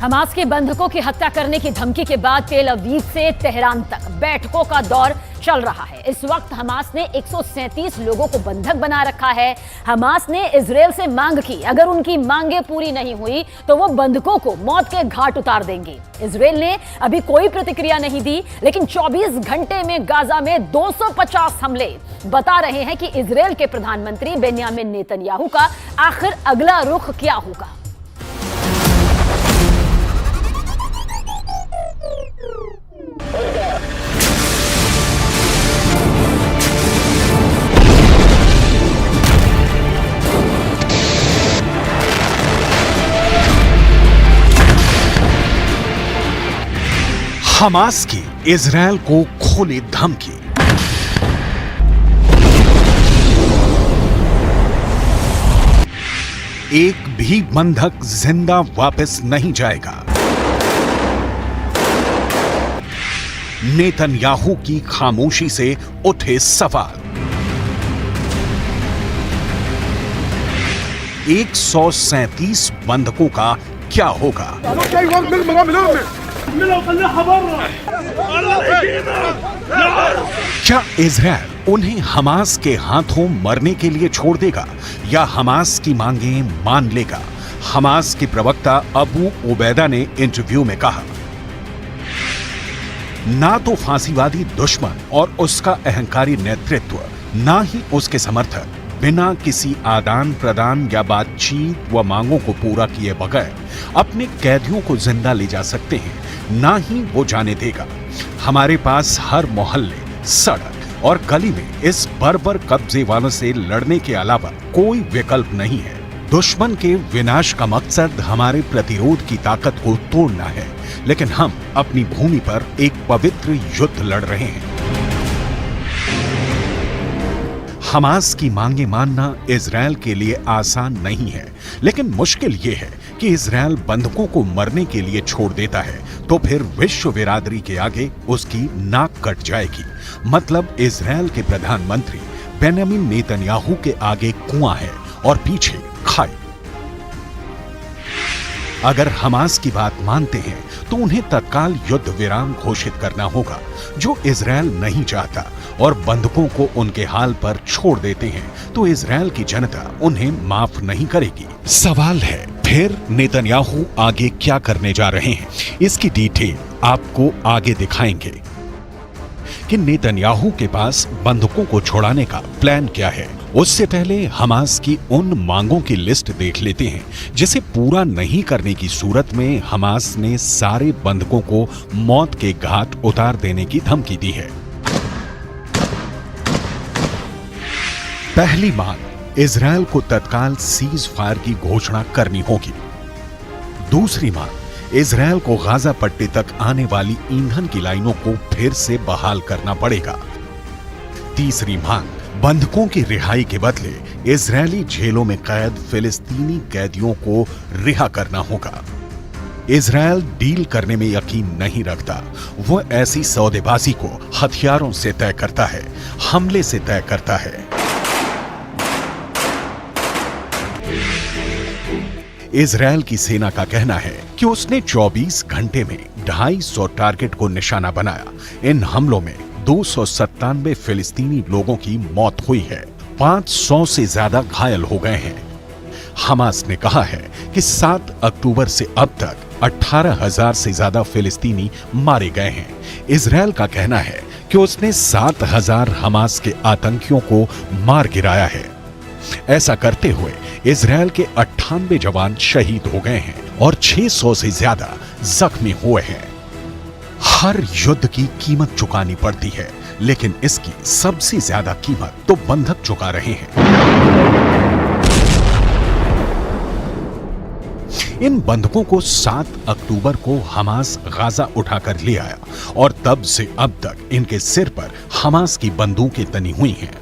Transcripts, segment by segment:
Hamas के बंधकों की हत्या करने की धमकी के बाद तेल अवीव से तेहरान तक बैठकों का दौर चल रहा है। इस वक्त हमास ने 137 लोगों को बंधक बना रखा है। हमास ने इजरायल से मांग की, अगर उनकी मांगे पूरी नहीं हुई तो वो बंधकों को मौत के घाट उतार देंगे। इजरायल ने अभी कोई प्रतिक्रिया नहीं दी, लेकिन 24 घंटे में गाजा में 250 हमले बता रहे हैं कि इजरायल के प्रधानमंत्री बेन्यामिन नेतन्याहू का आखिर अगला रुख क्या होगा। हमास की इजरायल को खुली धमकी। एक भी बंधक जिंदा वापस नहीं जाएगा। नेतन्याहू की खामोशी से उठे सवाल। 137 बंधकों का क्या होगा? क्या इजरायल उन्हें हमास के हाथों मरने के लिए छोड़ देगा या हमास की मांगें मान लेगा? हमास के प्रवक्ता अबू उबैदा ने इंटरव्यू में कहा, ना तो फांसीवादी दुश्मन और उसका अहंकारी नेतृत्व, ना ही उसके समर्थक बिना किसी आदान प्रदान या बातचीत व मांगों को पूरा किए बगैर अपने कैदियों को जिंदा ले जा सकते हैं, ना ही वो जाने देगा। हमारे पास हर मोहल्ले, सड़क और गली में इस बर्बर कब्जे वालों से लड़ने के अलावा कोई विकल्प नहीं है। दुश्मन के विनाश का मकसद हमारे प्रतिरोध की ताकत को तोड़ना है, लेकिन हम अपनी भूमि पर एक पवित्र युद्ध लड़ रहे हैं। हमास की मांगे मानना इजरायल के लिए आसान नहीं है, लेकिन मुश्किल यह है कि इजरायल बंधकों को मरने के लिए छोड़ देता है तो फिर विश्व बिरादरी के आगे उसकी नाक कट जाएगी। मतलब इजरायल के प्रधानमंत्री बेन्यामिन नेतन्याहू के आगे कुआं है और पीछे खाई। अगर हमास की बात मानते हैं तो उन्हें तत्काल युद्ध विराम घोषित करना होगा, जो इजरायल नहीं चाहता, और बंधकों को उनके हाल पर छोड़ देते हैं तो इजरायल की जनता उन्हें माफ नहीं करेगी। सवाल है फिर नेतन्याहू आगे क्या करने जा रहे हैं। इसकी डिटेल आपको आगे दिखाएंगे कि नेतन्याहू के पास बंधकों को छुड़ाने का प्लान क्या है। उससे पहले हमास की उन मांगों की लिस्ट देख लेते हैं जिसे पूरा नहीं करने की सूरत में हमास ने सारे बंधकों को मौत के घाट उतार देने की धमकी दी है। पहली मांग, इजरायल को तत्काल सीज फायर की घोषणा करनी होगी। दूसरी मांग, इजरायल को गाजा पट्टी तक आने वाली ईंधन की लाइनों को फिर से बहाल करना पड़ेगा। तीसरी मांग, बंधकों की रिहाई के बदले इजरायली जेलों में कैद फिलिस्तीनी कैदियों को रिहा करना होगा। इजरायल डील करने में यकीन नहीं रखता, वो ऐसी सौदेबाजी को हथियारों से तय करता है, हमले से तय करता है। इजरायल की सेना का कहना है कि उसने 24 घंटे में 250 टारगेट को निशाना बनाया। इन हमलों में 297 फिलिस्तीनी लोगों की मौत हुई है, 500 से ज्यादा घायल हो गए हैं। हमास ने कहा है कि 7 अक्टूबर से अब तक 18,000 से ज्यादा फिलिस्तीनी मारे गए हैं। इजरायल का कहना है कि उसने 7,000 हमास के आतंकियों को मार गिराया है। ऐसा करते हुए इजरायल के 98 जवान शहीद हो गए हैं और 600 से ज्यादा जख्मी हुए हैं। हर युद्ध की कीमत चुकानी पड़ती है, लेकिन इसकी सबसे ज्यादा कीमत तो बंधक चुका रहे हैं। इन बंधकों को 7 अक्टूबर को हमास गाजा उठाकर ले आया और तब से अब तक इनके सिर पर हमास की बंदूकें तनी हुई हैं।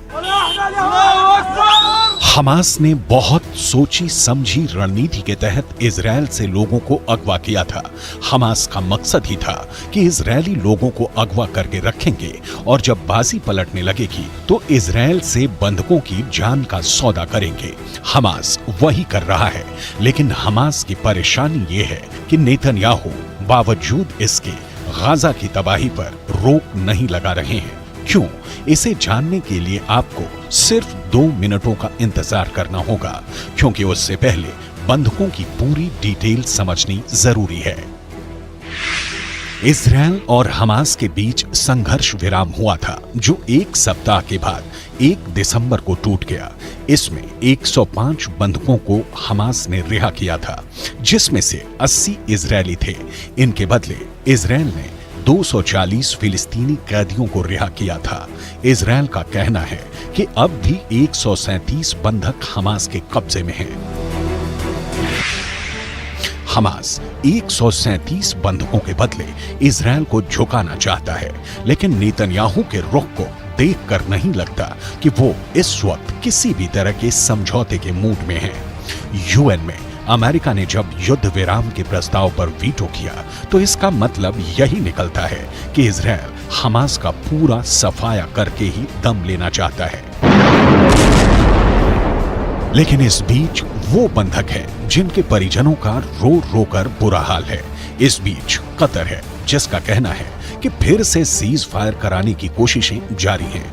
हमास ने बहुत सोची समझी रणनीति के तहत इजरायल से लोगों को अगवा किया था। हमास का मकसद ही था कि इजरायली लोगों को अगवा करके रखेंगे और जब बाजी पलटने लगेगी तो इजरायल से बंधकों की जान का सौदा करेंगे। हमास वही कर रहा है, लेकिन हमास की परेशानी ये है कि नेतन्याहू बावजूद इसके गाजा की तबाही पर रोक नहीं लगा रहे हैं। क्यों? इसे जानने के लिए आपको सिर्फ 2 मिनटों का इंतजार करना होगा, क्योंकि उससे पहले बंधकों की पूरी डिटेल समझनी जरूरी है। इजरायल और हमास के बीच संघर्ष विराम हुआ था, जो 1 सप्ताह के बाद 1 दिसंबर को टूट गया। इसमें 105 बंधकों को हमास ने रिहा किया था, जिसमें से 80 इजरायली थे। इनके बदले इजरायल ने 240 फिलिस्तीनी कैदियों को रिहा किया था। इजरायल का कहना है कि अब भी 137 बंधक हमास के कब्जे में हैं। हमास 137 बंधकों के बदले इजरायल को झुकाना चाहता है, लेकिन नेतन्याहू के रुख को देखकर नहीं लगता कि वो इस वक्त किसी भी तरह के समझौते के मूड में है। यूएन में अमेरिका ने जब युद्ध विराम के प्रस्ताव पर वीटो किया तो इसका मतलब यही निकलता है कि इजरायल हमास का पूरा सफाया करके ही दम लेना चाहता है। लेकिन इस बीच वो बंधक है जिनके परिजनों का रो रो कर बुरा हाल है। इस बीच कतर है, जिसका कहना है कि फिर से सीज फायर कराने की कोशिशें जारी हैं।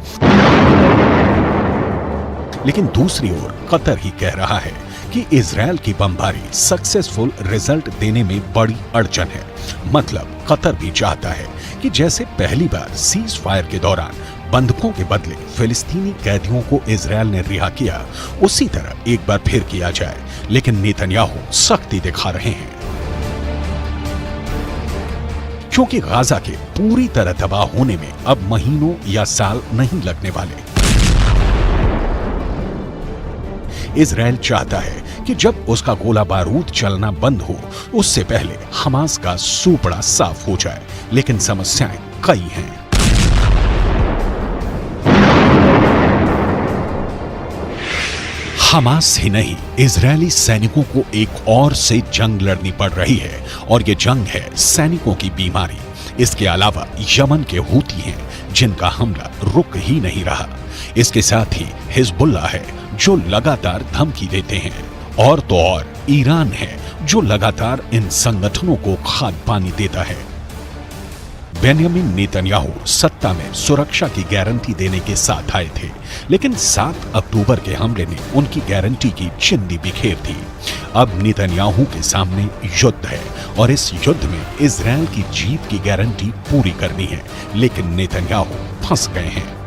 लेकिन दूसरी ओर कतर ही कह रहा है कि इजरायल की बमबारी सक्सेसफुल रिजल्ट देने में बड़ी अड़चन है। मतलब कतर भी चाहता है कि जैसे पहली बार सीज फायर के दौरान बंधकों के बदले फिलिस्तीनी कैदियों को इजरायल ने रिहा किया, उसी तरह एक बार फिर किया जाए। लेकिन नेतन्याहू सख्ती दिखा रहे हैं, क्योंकि गाजा के पूरी तरह तबाह होने में अब महीनों या साल नहीं लगने वाले। इजरायल चाहता है कि जब उसका गोला बारूद चलना बंद हो, उससे पहले हमास का सूपड़ा साफ हो जाए। लेकिन समस्याएं कई हैं। हमास ही नहीं, इजरायली सैनिकों को एक और से जंग लड़नी पड़ रही है, और ये जंग है सैनिकों की बीमारी। इसके अलावा यमन के हूती हैं, जिनका हमला रुक ही नहीं रहा। इसके साथ ही हिजबुल्लाह है, जो लगातार धमकी देते हैं, और तो और ईरान है, जो लगातार इन संगठनों को खाद पानी देता है। बेंयामिन नेतन्याहू सत्ता में सुरक्षा की गारंटी देने के साथ आए थे, लेकिन 7 अक्टूबर के हमले ने उनकी गारंटी की चिंदी बिखेर दी। अब नेतन्याहू के सामने युद्ध है, और इस युद्ध में इजरायल की जीत की गारंटी पूरी करनी है, लेकिन नेतन्याहू फंस गए हैं।